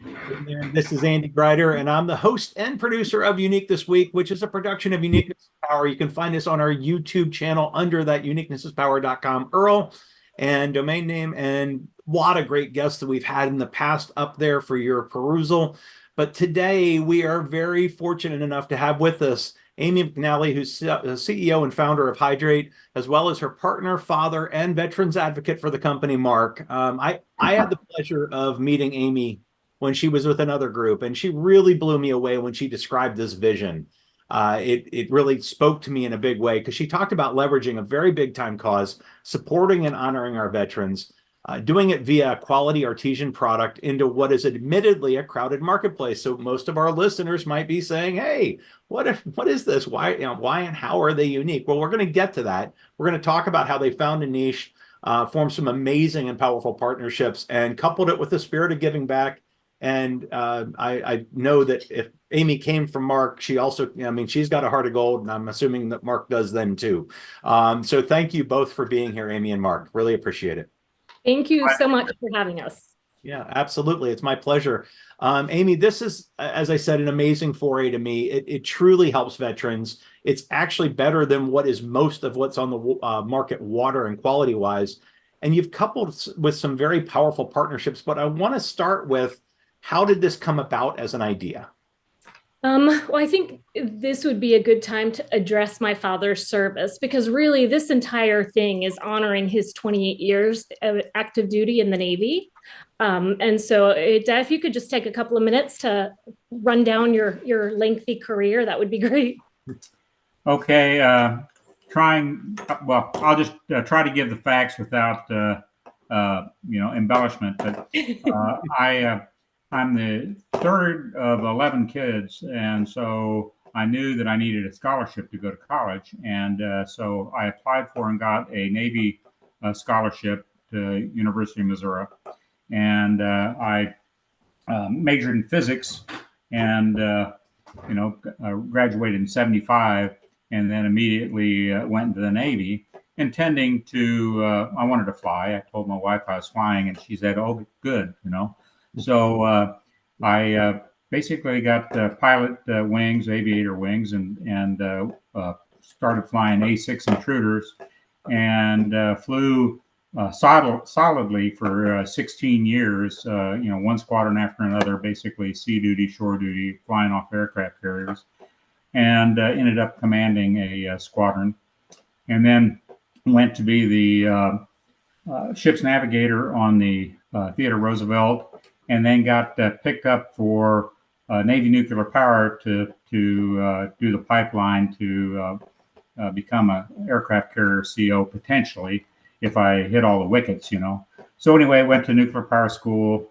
Hey there, this is Andy Grider, and I'm the host and producer of Unique This Week, which is a production of Uniqueness is Power. You can find us on our YouTube channel under that uniquenessispower.com URL and domain name, and a lot of great guests that we've had in the past up there for your perusal. But today we are very fortunate enough to have with us Amy McNally, who's CEO and founder of Hydr8, as well as her partner, father, and veterans advocate for the company, Mark. I had the pleasure of meeting Amy when she was with another group, and she really blew me away when she described this vision. It really spoke to me in a big way because she talked about leveraging a very big time cause, supporting and honoring our veterans, doing it via a quality artesian product into what is admittedly a crowded marketplace. So most of our listeners might be saying, "Hey, what is this? Why, why and how are they unique?" Well, we're going to get to that. We're going to talk about how they found a niche, formed some amazing and powerful partnerships, and coupled it with the spirit of giving back. And I know that if Amy came from Mark, she also, I mean, she's got a heart of gold, and I'm assuming that Mark does then too. So thank you both for being here, Amy and Mark. Really appreciate it. Thank you so much for having us. Yeah, absolutely. It's my pleasure. Amy, this is, as I said, an amazing foray to me. It truly helps veterans. It's actually better than what is most of what's on the market, water and quality wise. And you've coupled with some very powerful partnerships. But I want to start with, how did this come about as an idea? Well, I think this would be a good time to address my father's service, because really this entire thing is honoring his 28 years of active duty in the Navy. And so if you could just take a couple of minutes to run down your lengthy career, that would be great. Okay, I'll just try to give the facts without, embellishment. But I'm the third of 11 kids, and so I knew that I needed a scholarship to go to college, and so I applied for and got a Navy scholarship to University of Missouri, and I majored in physics, and graduated in '75, and then immediately went into the Navy, intending to. I wanted to fly. I told my wife I was flying, and she said, "Oh, good," So I basically got pilot wings, aviator wings, and started flying A6 intruders, and flew solidly for 16 years. One squadron after another, basically sea duty, shore duty, flying off aircraft carriers, and ended up commanding a squadron, and then went to be the ship's navigator on the Theodore Roosevelt, and then got picked up for Navy nuclear power to do the pipeline to become an aircraft carrier CO potentially if I hit all the wickets, So anyway, I went to nuclear power school,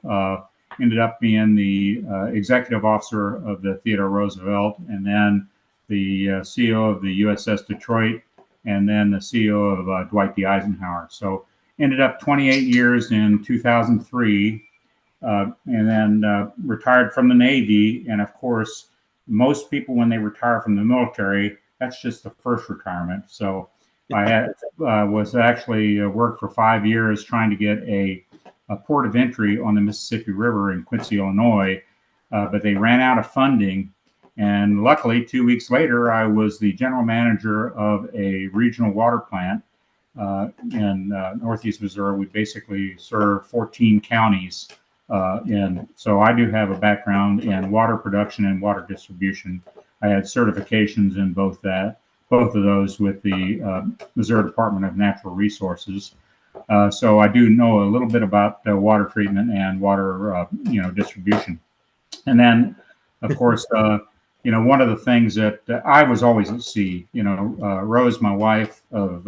ended up being the executive officer of the Theodore Roosevelt, and then the CO of the USS Detroit, and then the CO of Dwight D. Eisenhower. So ended up 28 years in 2003. And then retired from the Navy. And of course, most people, when they retire from the military, that's just the first retirement. So I was actually worked for 5 years trying to get a port of entry on the Mississippi River in Quincy, Illinois, but they ran out of funding. And luckily, 2 weeks later, I was the general manager of a regional water plant in Northeast Missouri. We basically serve 14 counties. And so I do have a background in water production and water distribution. I had certifications in both of those with the Missouri Department of Natural Resources. So I do know a little bit about water treatment and water, distribution. And then, of course, one of the things that I was always at sea. Rose, my wife of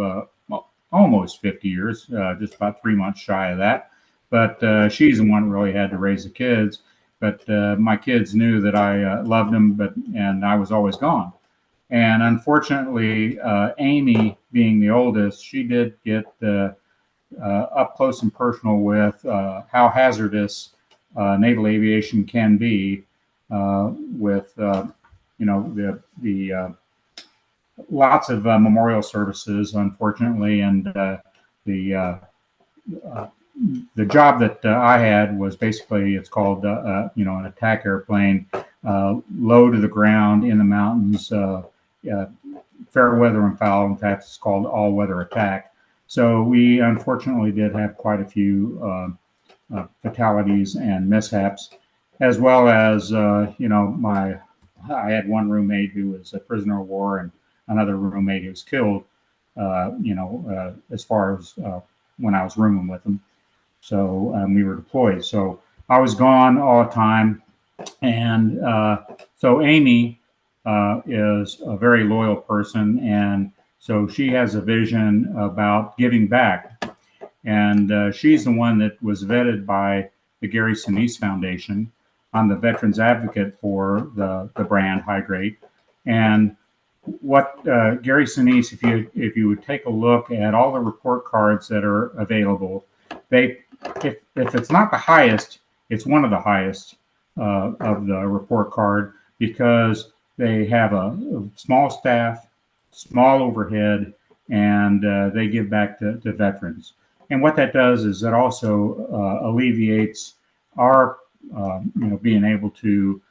almost 50 years, just about 3 months shy of that. But she's the one who really had to raise the kids. But my kids knew that I loved them, and I was always gone. And unfortunately, Amy, being the oldest, she did get up close and personal with how hazardous naval aviation can be, with the lots of memorial services, unfortunately, and the the job that I had was basically, it's called, an attack airplane, low to the ground in the mountains, fair weather and foul. In fact, it's called all-weather attack. So we unfortunately did have quite a few fatalities and mishaps, as well as, I had one roommate who was a prisoner of war and another roommate who was killed, as far as when I was rooming with them. So we were deployed. So I was gone all the time. And so Amy is a very loyal person. And so she has a vision about giving back. And she's the one that was vetted by the Gary Sinise Foundation. I'm the veterans advocate for the brand Hydr8. And what Gary Sinise, if you would take a look at all the report cards that are available, if it's not the highest, it's one of the highest of the report card, because they have a small staff, small overhead, and they give back to veterans. And what that does is it also alleviates our being able to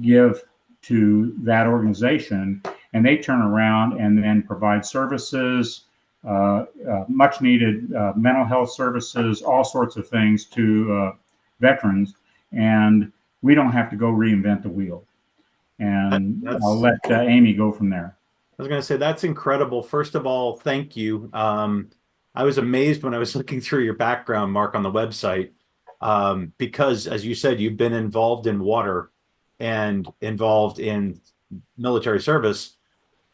give to that organization, and they turn around and then provide services, much needed mental health services, all sorts of things to veterans, and we don't have to go reinvent the wheel. And I'll let Amy go from there. I was going to say, that's incredible. First of all, thank you. I was amazed when I was looking through your background, Mark, on the website, because, as you said, you've been involved in water and involved in military service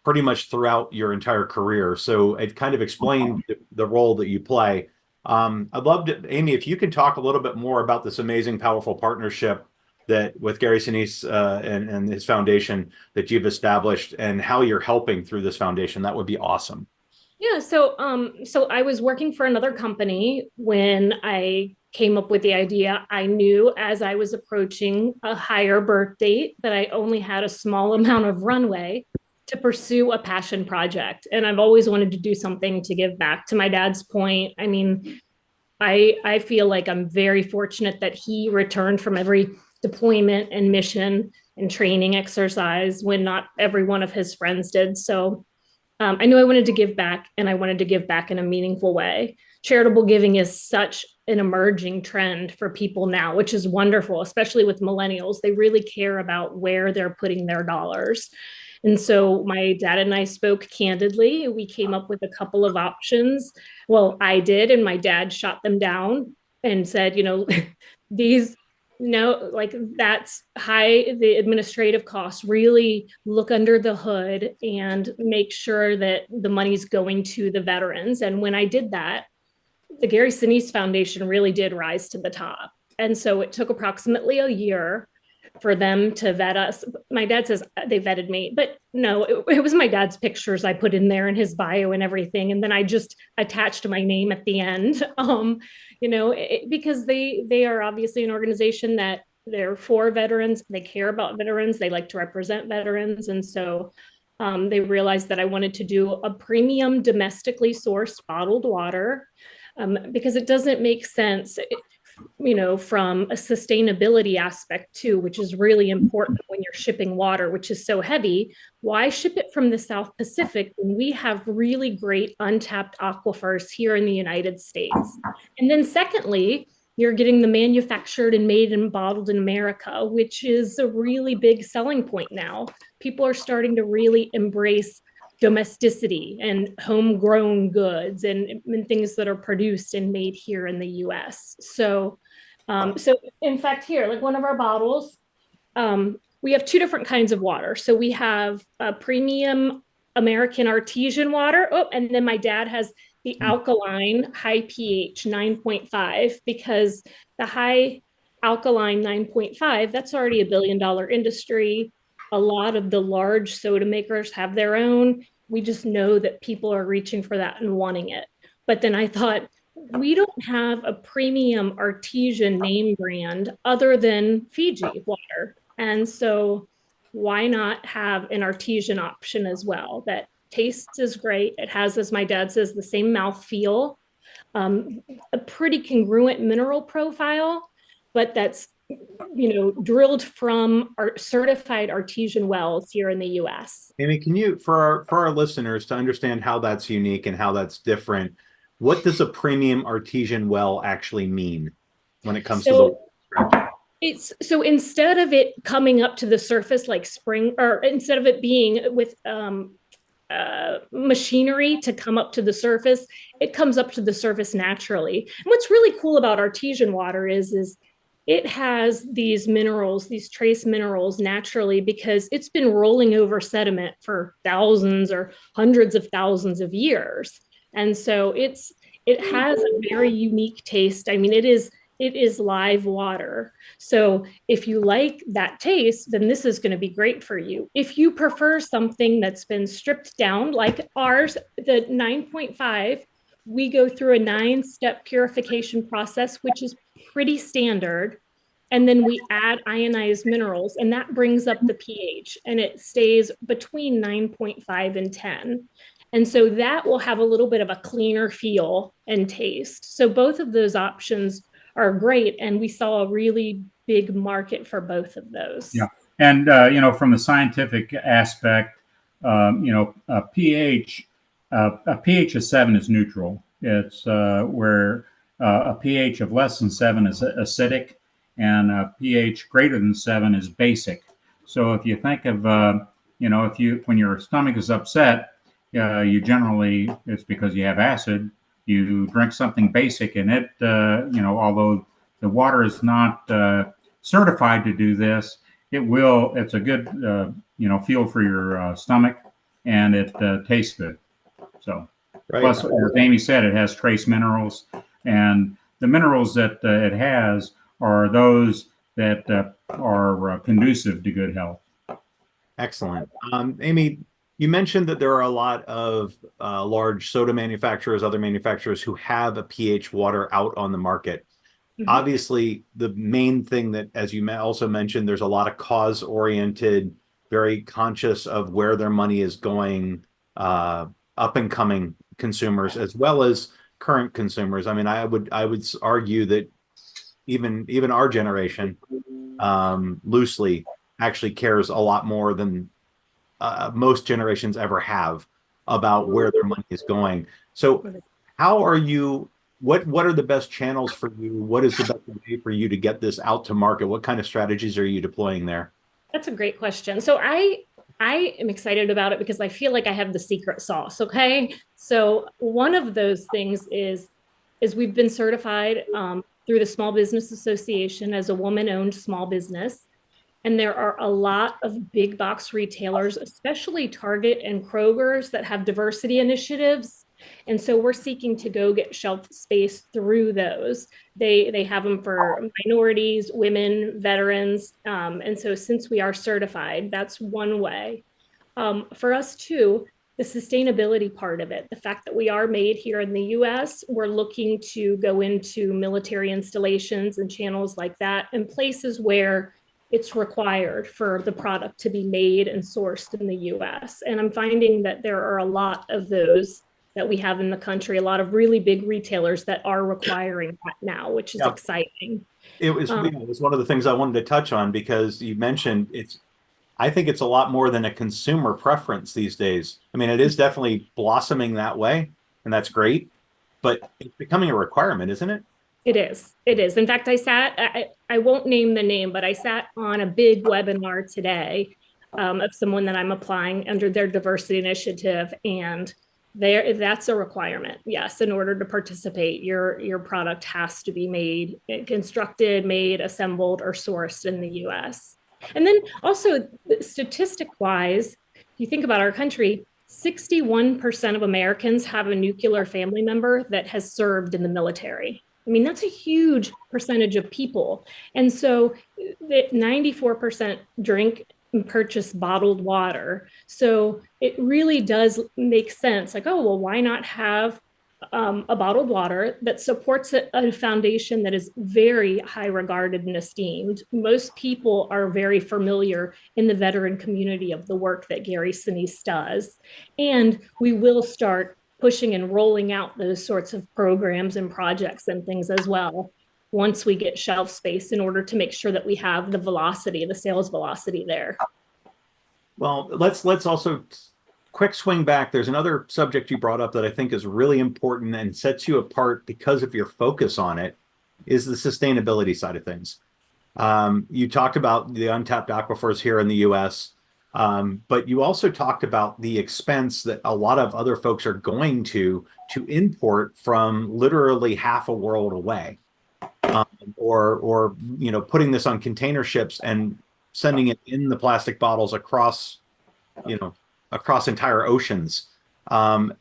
pretty much throughout your entire career. So it kind of explained the role that you play. I'd love to, Amy, if you could talk a little bit more about this amazing, powerful partnership that with Gary Sinise and his foundation that you've established, and how you're helping through this foundation. That would be awesome. Yeah, so I was working for another company when I came up with the idea. I knew as I was approaching a higher birth date that I only had a small amount of runway to pursue a passion project. And I've always wanted to do something to give back. To my dad's point, I mean, I feel like I'm very fortunate that he returned from every deployment and mission and training exercise when not every one of his friends did. So I knew I wanted to give back, and I wanted to give back in a meaningful way. Charitable giving is such an emerging trend for people now, which is wonderful, especially with millennials. They really care about where they're putting their dollars. And so my dad and I spoke candidly. We came up with a couple of options. Well, I did, and my dad shot them down and said, these, no, like, that's high, the administrative costs. Really look under the hood and make sure that the money's going to the veterans. And when I did that, the Gary Sinise Foundation really did rise to the top. And so it took approximately a year for them to vet us. My dad says they vetted me, but no, it was my dad's pictures I put in there and his bio and everything. And then I just attached my name at the end, because they are obviously an organization that they're for veterans. They care about veterans. They like to represent veterans. And so they realized that I wanted to do a premium domestically sourced bottled water, because it doesn't make sense, from a sustainability aspect too, which is really important when you're shipping water, which is so heavy. Why ship it from the South Pacific when we have really great untapped aquifers here in the United States? And then secondly, you're getting the manufactured and made and bottled in America, which is a really big selling point now. People are starting to really embrace domesticity and homegrown goods and things that are produced and made here in the US. So in fact, here, like one of our bottles, we have two different kinds of water. So we have a premium American artesian water. Oh, and then my dad has the alkaline high pH 9.5, because the high alkaline 9.5, that's already $1 billion industry. A lot of the large soda makers have their own. We just know that people are reaching for that and wanting it. But then I thought, we don't have a premium artesian name brand other than Fiji water. And so why not have an artesian option as well that tastes as great? It has, as my dad says, the same mouth feel. a pretty congruent mineral profile, but that's drilled from our certified artesian wells here in the US. Amy, can you, for our listeners to understand how that's unique and how that's different, what does a premium artesian well actually mean when it comes to the extraction? So instead of it coming up to the surface like spring, or instead of it being with machinery to come up to the surface, it comes up to the surface naturally. And what's really cool about artesian water is it has these minerals, these trace minerals naturally, because it's been rolling over sediment for thousands or hundreds of thousands of years. And so it has a very unique taste. I mean, it is live water. So if you like that taste, then this is going to be great for you. If you prefer something that's been stripped down, like ours, the 9.5, we go through a 9-step purification process, which is pretty standard. And then we add ionized minerals, and that brings up the pH, and it stays between 9.5 and 10. And so that will have a little bit of a cleaner feel and taste. So both of those options are great. And we saw a really big market for both of those. Yeah. And, from the scientific aspect, a pH of 7 is neutral. It's where a pH of less than 7 is acidic, and a pH greater than 7 is basic. So if you think of, when your stomach is upset, you generally, it's because you have acid. You drink something basic, and it, although the water is not certified to do this, it's a good, feel for your stomach, and it tastes good. So, Right. Plus, as Amy said, it has trace minerals, and the minerals that it has are those that are conducive to good health. Excellent. Amy, you mentioned that there are a lot of large soda manufacturers, other manufacturers who have a pH water out on the market. Mm-hmm. Obviously, the main thing that, as you also mentioned, there's a lot of cause-oriented, very conscious of where their money is going, up and coming consumers as well as current consumers. I mean, I would argue that even our generation, loosely, actually cares a lot more than most generations ever have about where their money is going. So how are you, what are the best channels for you? What is the best way for you to get this out to market? What kind of strategies are you deploying there? That's a great question. So I am excited about it because I feel like I have the secret sauce. Okay. So one of those things is we've been certified through the Small Business Association as a woman-owned small business. And there are a lot of big box retailers, especially Target and Kroger's, that have diversity initiatives. And so we're seeking to go get shelf space through those. They have them for minorities, women, veterans. And so since we are certified, that's one way. For us too, the sustainability part of it, the fact that we are made here in the US, we're looking to go into military installations and channels like that, and places where it's required for the product to be made and sourced in the US. And I'm finding that there are a lot of those that we have in the country, a lot of really big retailers that are requiring that now, which is exciting. It was one of the things I wanted to touch on, because you mentioned I think it's a lot more than a consumer preference these days. I mean, it is definitely blossoming that way, and that's great, but it's becoming a requirement, isn't it? It is. It is. In fact, I won't name the name, but I sat on a big webinar today of someone that I'm applying under their diversity initiative, and that's a requirement. Yes, in order to participate, your product has to be made, constructed, made, assembled, or sourced in the US. And then also, statistic-wise, if you think about our country, 61% of Americans have a nuclear family member that has served in the military. I mean, that's a huge percentage of people. And so 94% drink and purchase bottled water. So it really does make sense. Like, oh, well, why not have a bottled water that supports a foundation that is very high regarded and esteemed. Most people are very familiar in the veteran community of the work that Gary Sinise does. And we will start pushing and rolling out those sorts of programs and projects and things as well once we get shelf space, in order to make sure that we have the velocity, the sales velocity there. Well, let's also quick swing back. There's another subject you brought up that I think is really important and sets you apart because of your focus on it, is the sustainability side of things. You talked about the untapped aquifers here in the US, but you also talked about the expense that a lot of other folks are going to import from literally half a world away, or putting this on container ships and sending it in the plastic bottles across entire oceans. When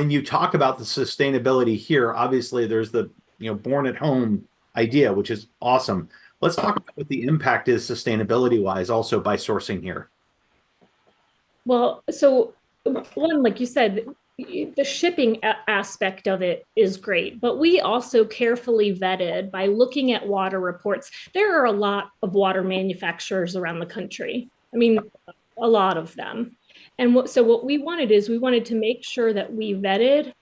you talk about the sustainability here, obviously there's the born at home idea, which is awesome. Let's talk about what the impact is sustainability wise also by sourcing here. Well, so one, like you said, the shipping aspect of it is great, but we also carefully vetted by looking at water reports. There are a lot of water manufacturers around the country. I mean, a lot of them. And so what we wanted is we wanted to make sure that we vetted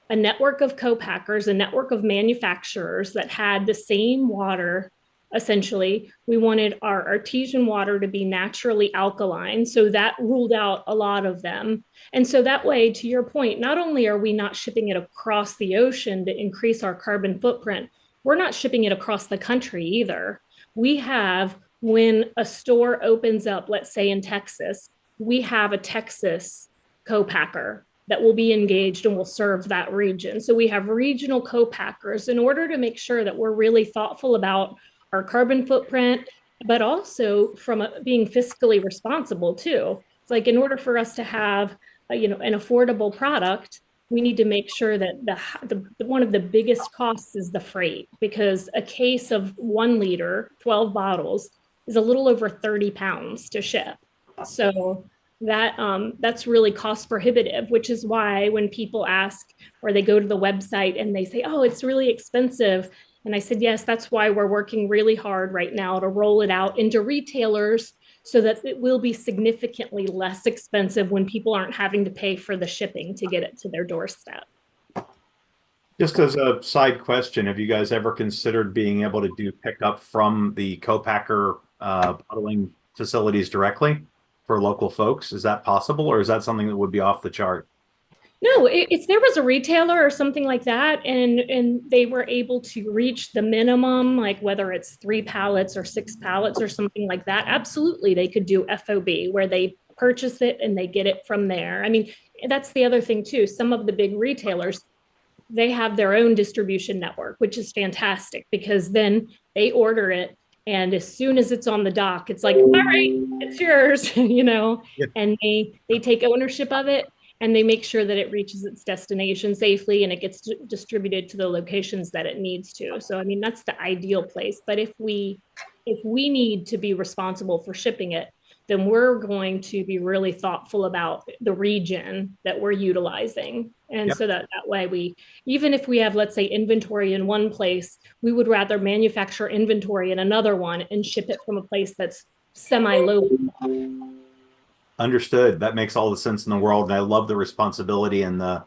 a network of co-packers, a network of manufacturers that had the same water. Essentially, we wanted our artesian water to be naturally alkaline. So that ruled out a lot of them. And so that way, to your point, not only are we not shipping it across the ocean to increase our carbon footprint, we're not shipping it across the country either. We have, when a store opens up, let's say in Texas, we have a Texas co-packer that will be engaged and will serve that region. So we have regional co-packers in order to make sure that we're really thoughtful about our carbon footprint, but also from being fiscally responsible too. It's like, in order for us to have an affordable product, we need to make sure that one of the biggest costs is the freight, because a case of 1 liter, 12 bottles, is a little over 30 pounds to ship. So that's really cost prohibitive, which is why when people ask, or they go to the website and they say, oh, it's really expensive. And I said, yes, that's why we're working really hard right now to roll it out into retailers so that it will be significantly less expensive when people aren't having to pay for the shipping to get it to their doorstep. Just as a side question, have you guys ever considered being able to do pickup from the co-packer bottling facilities directly for local folks? Is that possible, or is that something that would be off the chart? No, if there was a retailer or something like that, and they were able to reach the minimum, like whether it's 3 pallets or 6 pallets or something like that, absolutely, they could do FOB, where they purchase it and they get it from there. I mean, that's the other thing too. Some of the big retailers, they have their own distribution network, which is fantastic, because then they order it, and as soon as it's on the dock, it's like, all right, it's yours, Yeah. and they take ownership of it, and they make sure that it reaches its destination safely and it gets distributed to the locations that it needs to. So, I mean, that's the ideal place. But if we need to be responsible for shipping it, then we're going to be really thoughtful about the region that we're utilizing. And Yep. so that way even if we have, let's say, inventory in one place, we would rather manufacture inventory in another one and ship it from a place that's semi-local. Understood. That makes all the sense in the world, and I love the responsibility and the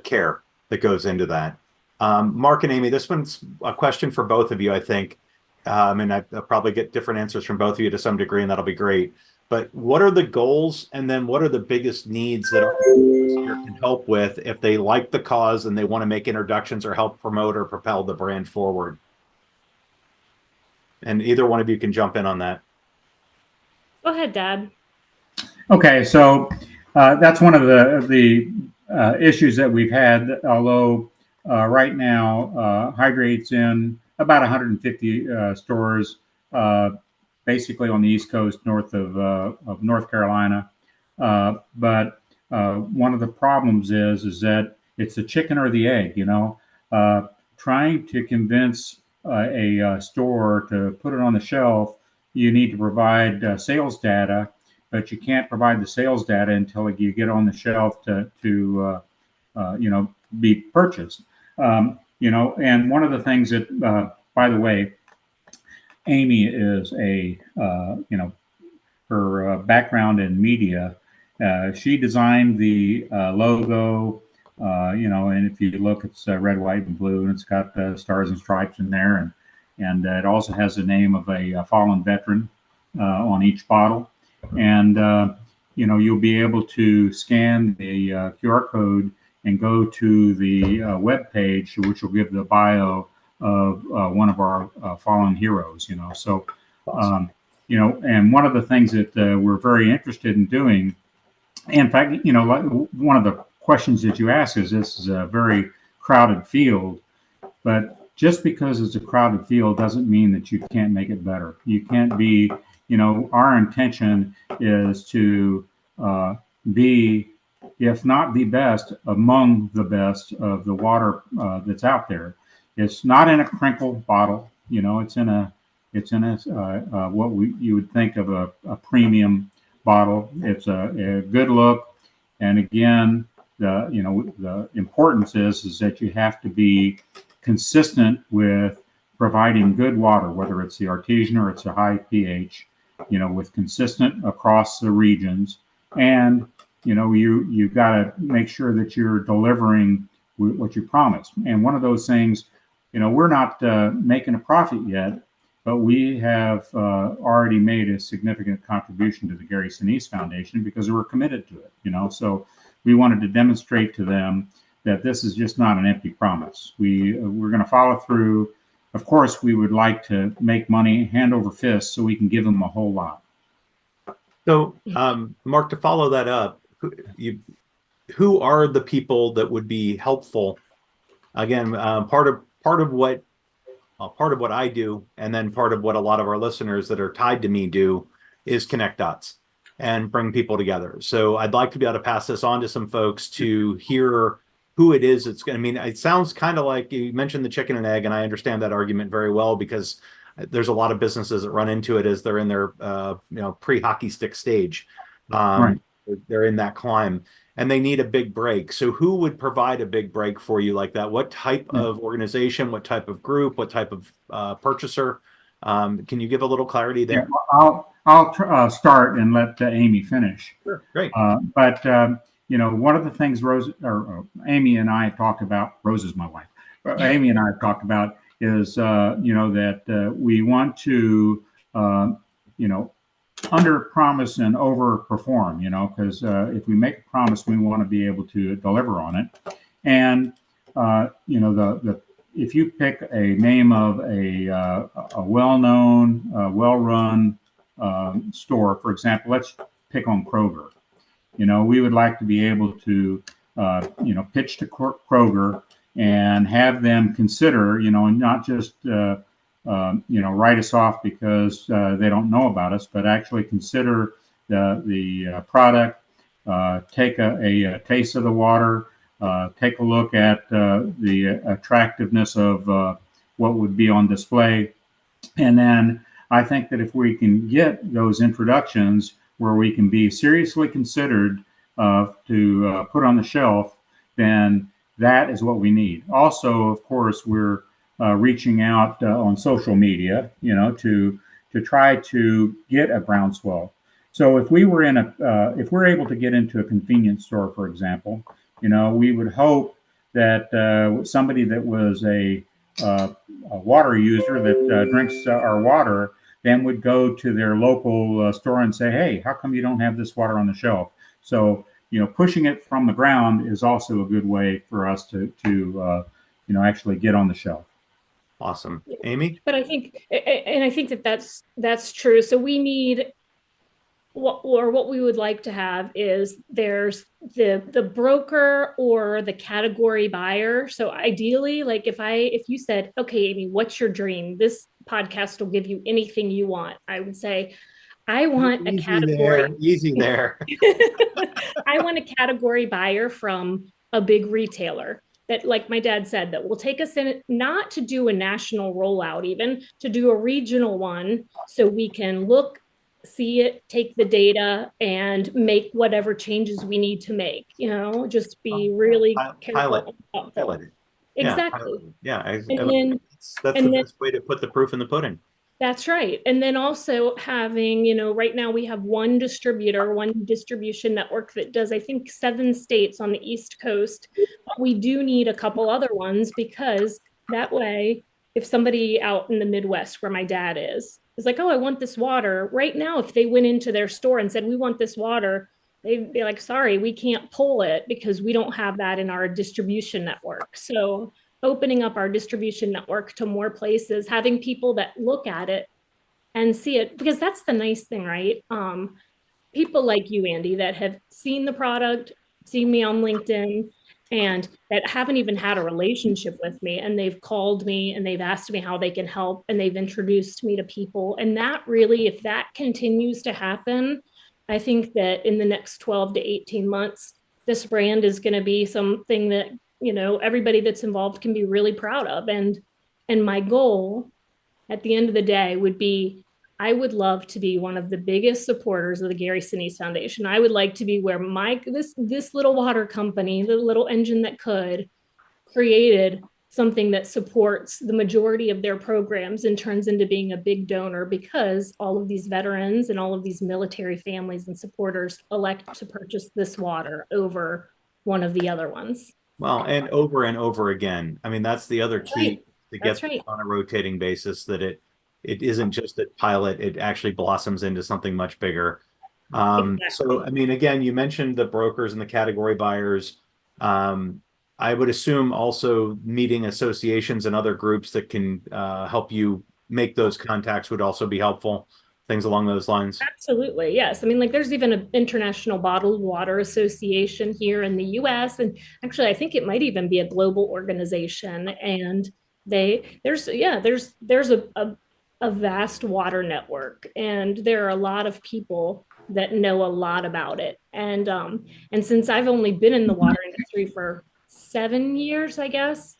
care that goes into that. Mark and Amy, this one's a question for both of you, I think, and I'll probably get different answers from both of you to some degree, and that'll be great. But what are the goals, and then what are the biggest needs that our here can help with if they like the cause and they want to make introductions or help promote or propel the brand forward? And either one of you can jump in on that. Go ahead, Dad. Okay, so that's one of the issues that we've had, although right now Hydr8's in about 150 stores, basically on the East Coast, north of North Carolina. But one of the problems is that it's the chicken or the egg, trying to convince a store to put it on the shelf. You need to provide sales data, but you can't provide the sales data until you get on the shelf to be purchased. And one of the things that, by the way, Amy is her background in media She designed the logo, and if you look, it's red, white, and blue, and it's got stars and stripes in there, and it also has the name of a fallen veteran on each bottle. And you'll be able to scan the QR code and go to the web page, which will give the bio of one of our fallen heroes. So. Awesome. And one of the things that we're very interested in doing, in fact, like one of the questions that you ask is, this is a very crowded field, but just because it's a crowded field doesn't mean that you can't make it better. You can't be, our intention is to be, if not the best, among the best of the water that's out there. It's not in a crinkle bottle, it's in what you would think of a premium bottle. It's a good look, and again, the importance is that you have to be consistent with providing good water, whether it's the artesian or it's a high pH, with consistent across the regions, and you've got to make sure that you're delivering what you promised. And one of those things, we're not making a profit yet, but we have already made a significant contribution to the Gary Sinise Foundation because we're committed to it. So we wanted to demonstrate to them that this is just not an empty promise. We're going to follow through. Of course, we would like to make money hand over fist so we can give them a whole lot. So, Mark, to follow that up, who are the people that would be helpful? Again, part of what I do, and then part of what a lot of our listeners that are tied to me do, is connect dots and bring people together. So I'd like to be able to pass this on to some folks to hear who it is. It sounds kind of like you mentioned the chicken and egg, and I understand that argument very well because there's a lot of businesses that run into it as they're in their pre-hockey stick stage. Right. They're in that climb, and they need a big break. So who would provide a big break for you like that? What type of organization, what type of group, what type of purchaser? Can you give a little clarity there? Yeah, I'll start and let Amy finish. Sure, great. But one of the things Amy and I have talked about, Rose is my wife, Amy and I have talked about is, that we want to, under promise and over perform, because if we make a promise, we want to be able to deliver on it. And, if you pick a name of a well-known, well-run store, for example, let's pick on Kroger. We would like to be able to, pitch to Kroger and have them consider, and not just, write us off because they don't know about us, but actually consider the product, take a taste of the water, take a look at the attractiveness of what would be on display. And then I think that if we can get those introductions where we can be seriously considered to put on the shelf, then that is what we need. Also, of course, we're reaching out on social media, to try to get a groundswell. So if we were if we're able to get into a convenience store, for example, we would hope that somebody that was a water user that drinks our water then would go to their local store and say, hey, how come you don't have this water on the shelf? So, pushing it from the ground is also a good way for us to actually get on the shelf. Awesome. Amy? But I think that's true. So we need, what we would like to have is there's the broker or the category buyer. So ideally, like if you said, okay, Amy, what's your dream? This podcast will give you anything you want. I would say, I want a category. Easy there. I want a category buyer from a big retailer that, like my dad said, that will take us in, not to do a national rollout, even to do a regional one, so we can look, see it, take the data, and make whatever changes we need to make. Just be really careful. Pilot it. Exactly. Yeah, And then that's the best way to put the proof in the pudding. That's right. And then also having, right now we have one distributor, one distribution network that does, I think, 7 states on the East Coast. But we do need a couple other ones because that way, if somebody out in the Midwest where my dad is like, oh, I want this water. Right now, if they went into their store and said, we want this water, they'd be like, sorry, we can't pull it because we don't have that in our distribution network. So opening up our distribution network to more places, having people that look at it and see it, because that's the nice thing, right? People like you, Andy, that have seen the product, seen me on LinkedIn, and that haven't even had a relationship with me, and they've called me and they've asked me how they can help, and they've introduced me to people. And that really, if that continues to happen, I think that in the next 12 to 18 months, this brand is going to be something that, everybody that's involved can be really proud of. And my goal at the end of the day would be, I would love to be one of the biggest supporters of the Gary Sinise Foundation. I would like to be where this little water company, the little engine that could, created something that supports the majority of their programs and turns into being a big donor, because all of these veterans and all of these military families and supporters elect to purchase this water over one of the other ones. Well, and over again. I mean, that's the other That's right. key to get That's right. on a rotating basis, that it isn't just a pilot, it actually blossoms into something much bigger. So, Exactly. I mean, again, you mentioned the brokers and the category buyers. I would assume also meeting associations and other groups that can help you make those contacts would also be helpful, things along those lines. Absolutely, yes. I mean, like, there's even an International Bottled Water Association here in the US. And actually, I think it might even be a global organization. And there's a vast water network. And there are a lot of people that know a lot about it. And since I've only been in the water industry for 7 years, I guess,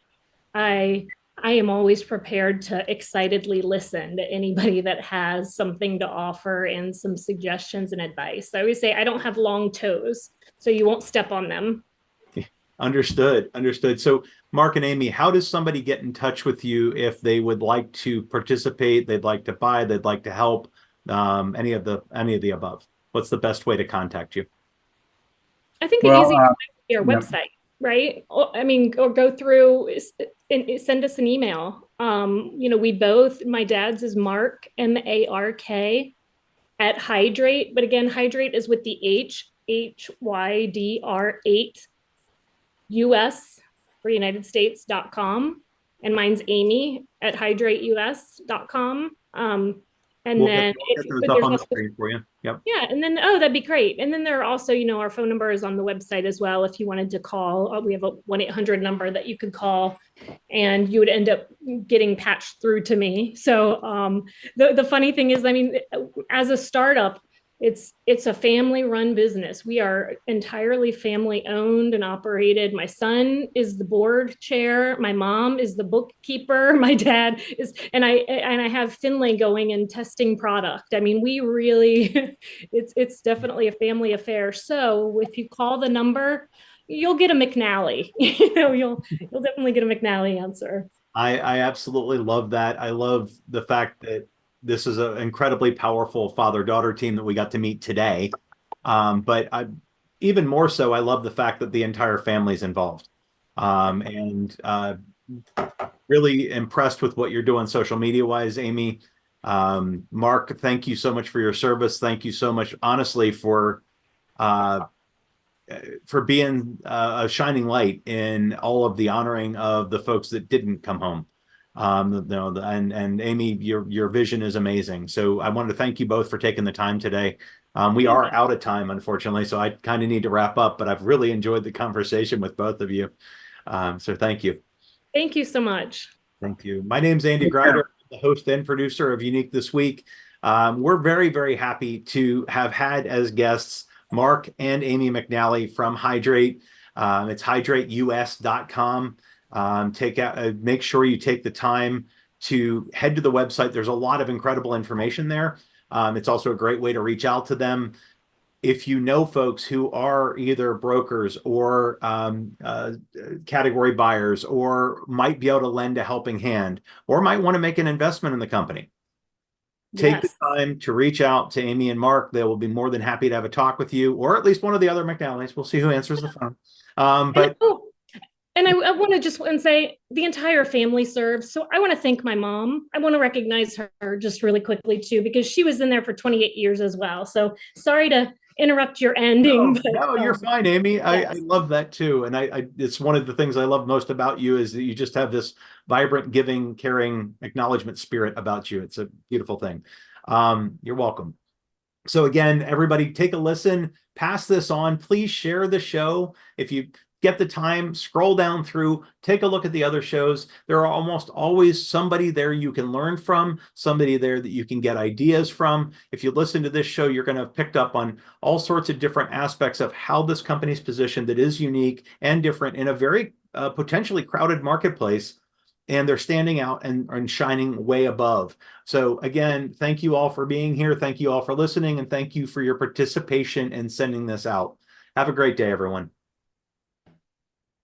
I I am always prepared to excitedly listen to anybody that has something to offer and some suggestions and advice. I always say I don't have long toes, so you won't step on them. Understood. Understood. So, Mark and Amy, how does somebody get in touch with you if they would like to participate, they'd like to buy, they'd like to help, any of the above? What's the best way to contact you? I think the Well, easiest way would be our yeah, website, right? I mean, or go through and send us an email. We both, my dad's is Mark, MARK, at Hydr8. But again, Hydr8 is with the Hydr8 US for United States.com. And mine's Amy at Hydr8US.com. And We'll get, then, we'll get those up there's on the also, screen for you. Yep. yeah, and then, oh, that'd be great. And then there are also, our phone number is on the website as well. If you wanted to call, we have a 1-800 number that you could call, and you would end up getting patched through to me. So the funny thing is, I mean, as a startup, it's a family run business. We are entirely family owned and operated. My son is the board chair. My mom is the bookkeeper. My dad is, and I have Finlay going and testing product. I mean, we really, it's definitely a family affair. So if you call the number, you'll get a McNally. You'll definitely get a McNally answer. I absolutely love that. I love the fact that this is an incredibly powerful father-daughter team that we got to meet today. But even more so, I love the fact that the entire family's involved. And really impressed with what you're doing social media wise, Amy. Mark, thank you so much for your service. Thank you so much, honestly, uh, for being a shining light in all of the honoring of the folks that didn't come home. And Amy, your vision is amazing. So I wanted to thank you both for taking the time today. We are out of time, unfortunately, so I kind of need to wrap up, but I've really enjoyed the conversation with both of you. So thank you. Thank you so much. Thank you. My name's Andy Grider, the host and producer of Unique This Week. We're very, very happy to have had as guests Mark and Amy McNally from Hydr8. It's hydr8us.com. Make sure you take the time to head to the website. There's a lot of incredible information there. It's also a great way to reach out to them. If you know folks who are either brokers or category buyers, or might be able to lend a helping hand, or might want to make an investment in the company, take the Yes. time to reach out to Amy and Mark. They will be more than happy to have a talk with you, or at least one of the other McNallys. We'll see who answers the phone. And, oh, and I want to just and say the entire family serves. So I want to thank my mom. I want to recognize her just really quickly too, because she was in there for 28 years as well. So sorry to interrupt your ending. No, But, no, you're fine, Amy. I yes. love that too. And it's one of the things I love most about you is that you just have this vibrant, giving, caring, acknowledgement spirit about you. It's a beautiful thing. You're welcome. So again, everybody take a listen, pass this on. Please share the show. If you get the time, scroll down through, take a look at the other shows. There are almost always somebody there you can learn from, somebody there that you can get ideas from. If you listen to this show, you're going to have picked up on all sorts of different aspects of how this company's positioned that is unique and different in a very potentially crowded marketplace. And they're standing out and shining way above. So again, thank you all for being here. Thank you all for listening. And thank you for your participation in sending this out. Have a great day, everyone.